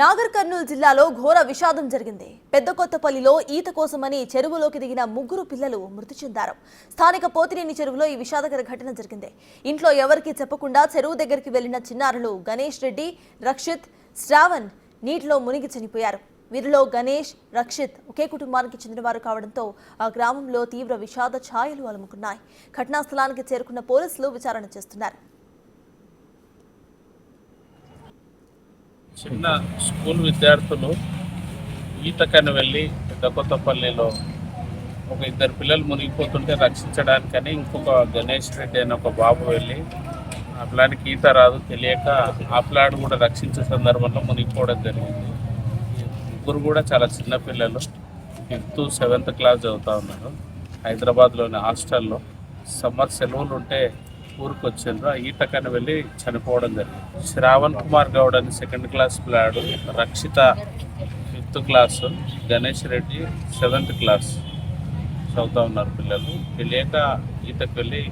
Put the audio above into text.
నాగర్ కర్నూలు జిల్లాలో ఘోర విషాదం జరిగింది. పెద్దకొత్తపల్లిలో ఈత కోసమని చెరువులోకి దిగిన ముగ్గురు పిల్లలు మృతి చెందారు. స్థానిక పోతినేని చెరువులో ఈ విషాదకర ఘటన జరిగింది. ఇంట్లో ఎవరికీ చెప్పకుండా చెరువు దగ్గరికి వెళ్లిన చిన్నారులు గణేష్ రెడ్డి, రక్షిత్, శ్రావణ్ నీటిలో మునిగి చనిపోయారు. వీరిలో గణేష్, రక్షిత్ ఒకే కుటుంబానికి చెందినవారు కావడంతో ఆ గ్రామంలో తీవ్ర విషాద ఛాయలు అలుముకున్నాయి. ఘటనా స్థలానికి చేరుకున్న పోలీసులు విచారణ చేస్తున్నారు. చిన్న స్కూల్ విద్యార్థులు ఈతకని వెళ్ళి పెద్దకొత్తపల్లిలో ఒక ఇద్దరు పిల్లలు మునిగిపోతుంటే రక్షించడానికని ఇంకొక గణేష్ రెడ్డి అనే ఒక బాబు వెళ్ళి ఆ పిల్లాడికి ఈత రాదు తెలియక ఆ పిల్లాడు కూడా రక్షించే సందర్భంలో మునిగిపోవడం జరిగింది. ముగ్గురు కూడా చాలా చిన్న పిల్లలు, 5th, 7th క్లాస్ చదువుతూ ఉన్నారు. హైదరాబాద్లోని హాస్టల్లో సమ్మర్ సెలవులు ఉంటే ఊరికి వచ్చిండ్రు. ఆ ఈతకని వెళ్ళి చనిపోవడం జరిగింది. శ్రావణ్ కుమార్ గౌడ్ అని 2nd క్లాస్ పిల్లాడు, రక్షిత 5th class, Ganesh Reddy 7th class చదువుతూ ఉన్నారు పిల్లలు. తెలియక ఈతకు వెళ్ళి